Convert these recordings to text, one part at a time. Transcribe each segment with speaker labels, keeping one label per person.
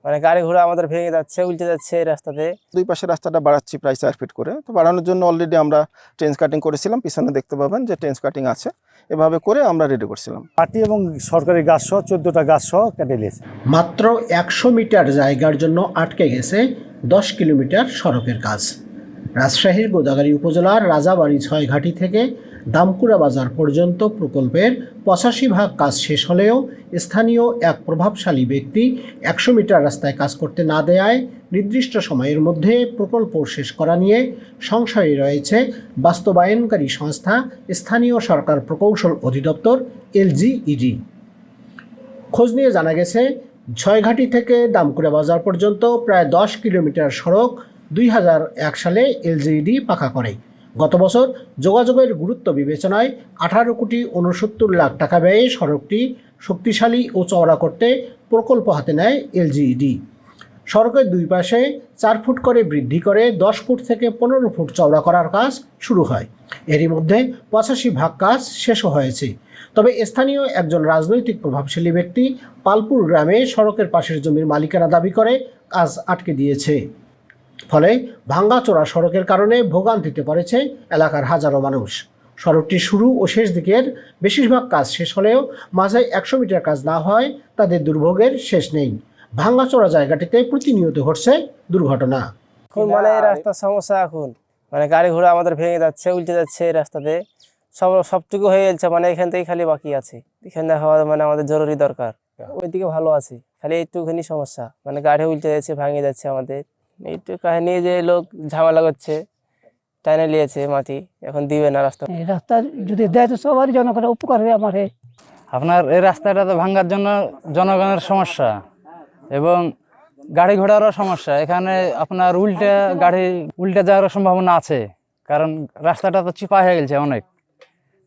Speaker 1: মানে গাড়ি ঘোড়া আমাদের ভেঙে যাচ্ছে, উল্টে যাচ্ছে এই রাস্তাতে।
Speaker 2: দুই পাশে রাস্তাটা বাড়াচ্ছি প্রায় 4 ফিট করে। তো বাড়ানোর জন্য অলরেডি আমরা ট্রেন্স কাটিং করেছিলাম, পিছনে দেখতে পাবেন যে ট্রেন্স কাটিং আছে, এভাবে করে আমরা রেডি করছিলাম।
Speaker 3: মাটি এবং সরকারি গাছ সহ 14টা গাছ সহ কেটে নিয়েছে।
Speaker 4: মাত্র 100 মিটার জায়গার জন্য আটকে গেছে 10 কিলোমিটার সড়কের কাজ। রাজশাহীর গোদাগাড়ী উপজেলার রাজাবাড়ী 6 ঘাটি থেকে দামকুড়া বাজার পর্যন্ত প্রকল্পের 85% কাজ শেষ হলেও স্থানীয় এক প্রভাবশালী ব্যক্তি 100 মিটার রাস্তায় কাজ করতে না দেয়ায় নির্দিষ্ট সময়ের মধ্যে প্রকল্প শেষ করা নিয়ে সংশয়ে রয়েছে বাস্তবায়নকারী সংস্থা স্থানীয় সরকার প্রকৌশল অধিদপ্তর LGED। খোঁজ নিয়ে জানা গেছে 6 ঘাটি থেকে দামকুড়া বাজার পর্যন্ত প্রায় 10 কিলোমিটার সড়ক 2001 সালে LGED পাকা করে। গত বছর যোগাযোগের গুরুত্ব বিবেচনায় 18 কোটি 69 লাখ টাকা ব্যয়ে সড়কটি শক্তিশালী ও চওড়া করতে প্রকল্প হাতে নেয় LGED। সড়কের দুই পাশে 4 ফুট করে বৃদ্ধি করে 10 ফুট থেকে 15 ফুট চওড়া করার কাজ শুরু হয়। এরই মধ্যে 85% কাজ শেষও হয়েছে। তবে স্থানীয় একজন রাজনৈতিক প্রভাবশালী ব্যক্তি পালপুর গ্রামে সড়কের পাশের জমির মালিকানা দাবি করে কাজ আটকে দিয়েছে। ফলে ভাঙ্গাচোরা সড়কের কারণে ভোগান্তিতে পড়েছে এলাকার হাজারো মানুষ। সড়কটি শুরু ও শেষ দিকের বেশিরভাগ কাজ শেষ হলেও মাঝে 100 মিটার কাজ না হয় তাদের দুর্ভোগের শেষ নেই। ভাঙ্গাচোরা জায়গাটিতে প্রতিনিয়ত ঘটছে দুর্ঘটনা।
Speaker 1: এখন মানে এই রাস্তার সমস্যা, এখন মানে গাড়ি ঘোড়া আমাদের ভেঙে যাচ্ছে, উল্টে যাচ্ছে এই রাস্তাতে। সবটুকু হয়ে যাচ্ছে, মানে এখান থেকে খালি বাকি আছে। এখানে হওয়া মানে আমাদের জরুরি দরকার। ওইদিকে ভালো আছে, খালি একটুখানি সমস্যা, মানে গাড়ি উল্টে যাচ্ছে, ভাঙে যাচ্ছে আমাদের। এইটু কাহিনী যে লোক ঝামেলা করছে, টাইনে নিয়েছে মাটি, এখন দিবে না রাস্তা।
Speaker 5: রাস্তা যদি দেয় তো সবারই জনগণের উপকার হবে। আমার
Speaker 6: আপনার এই রাস্তাটা তো ভাঙার জন্য জনগণের সমস্যা এবং গাড়ি ঘোড়ারও সমস্যা। এখানে আপনার উল্টে যাওয়ার সম্ভাবনা আছে, কারণ রাস্তাটা তো চিপা হয়ে গেছে অনেক।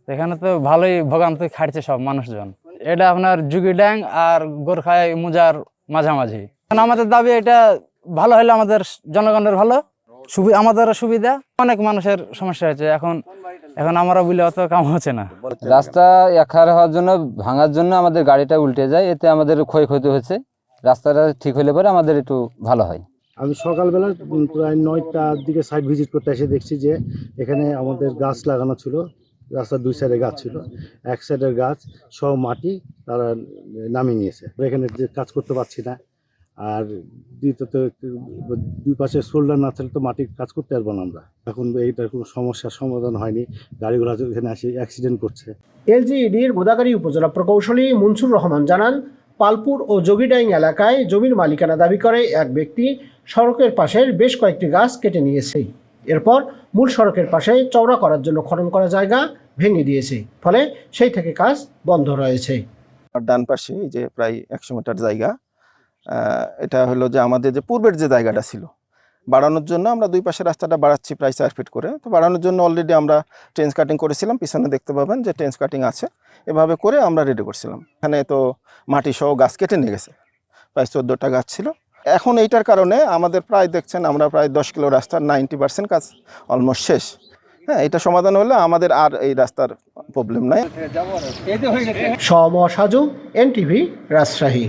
Speaker 6: এখানে তো ভালোই ভোগান্তি খাটছে সব মানুষজন। এটা আপনার জুগিড্যাং আর গোরখাই মুজার মাঝামাঝি। আমাদের দাবি এটা ভালো হলে আমাদের জনগণের ভালো, আমাদেরও সুবিধা। অনেক মানুষের সমস্যা হয়েছে, এখন আমরা বলে অত কাম হচ্ছে না।
Speaker 7: রাস্তা একহারে হওয়ার জন্য, ভাঙার জন্য আমাদের গাড়িটা উল্টে যায়, এতে আমাদের ক্ষয়ক্ষতি হচ্ছে। রাস্তাটা ঠিক হলে পরে আমাদের একটু ভালো হয়।
Speaker 3: আমি সকালবেলা প্রায় 9টার দিকে সাইট ভিজিট করতে এসে দেখছি যে এখানে আমাদের গাছ লাগানো ছিল, রাস্তার দুই সাইডে গাছ ছিল, এক সাইডের গাছ সব মাটি তারা নামিয়ে নিয়েছে। এখানে যে কাজ করতে পারছি না, আর দ্বিতীয়ত দুই পাশে শোল্ডার না থাকলে তো মাটির কাজ করতে পারবো না আমরা। এখন এইটার কোনো সমস্যার সমাধান হয়নি, গাড়িগুলো এখানে আসে অ্যাক্সিডেন্ট করছে।
Speaker 4: LGEDর গোদাগাড়ী উপজেলা প্রকৌশলী মুনসুর রহমান জানান, পালপুর ও জগিডাইং এলাকায় জমির মালিকানা দাবি করে এক ব্যক্তি সড়কের পাশের বেশ কয়েকটি গাছ কেটে নিয়েছে। এরপর মূল সড়কের পাশে চওড়া করার জন্য খনন করা জায়গা ভেঙে দিয়েছে, ফলে সেই থেকে কাজ বন্ধ রয়েছে।
Speaker 2: আর ডান পাশে এই যে প্রায় 100 মিটার জায়গা, এটা হলো যে আমাদের যে পূর্বের যে জায়গাটা ছিল, বাড়ানোর জন্য আমরা দুই পাশে রাস্তাটা বাড়াচ্ছি প্রায় 4 ফিট করে। তো বাড়ানোর জন্য অলরেডি আমরা ট্রেন্স কাটিং করেছিলাম, পিছনে দেখতে পাবেন যে ট্রেন্স কাটিং আছে, এভাবে করে আমরা রেডি করছিলাম। এখানে তো মাটি সহ গাছ কেটে নিয়ে গেছে, প্রায় 14টা গাছ ছিল। এখন এইটার কারণে আমাদের প্রায় দেখছেন আমরা প্রায় 10 কিলো রাস্তার 90% কাজ অলমোস্ট শেষ। হ্যাঁ, এটা সমাধান হলে আমাদের আর এই রাস্তার প্রবলেম নাই।
Speaker 4: সম সাজু, NTV, রাজশাহী।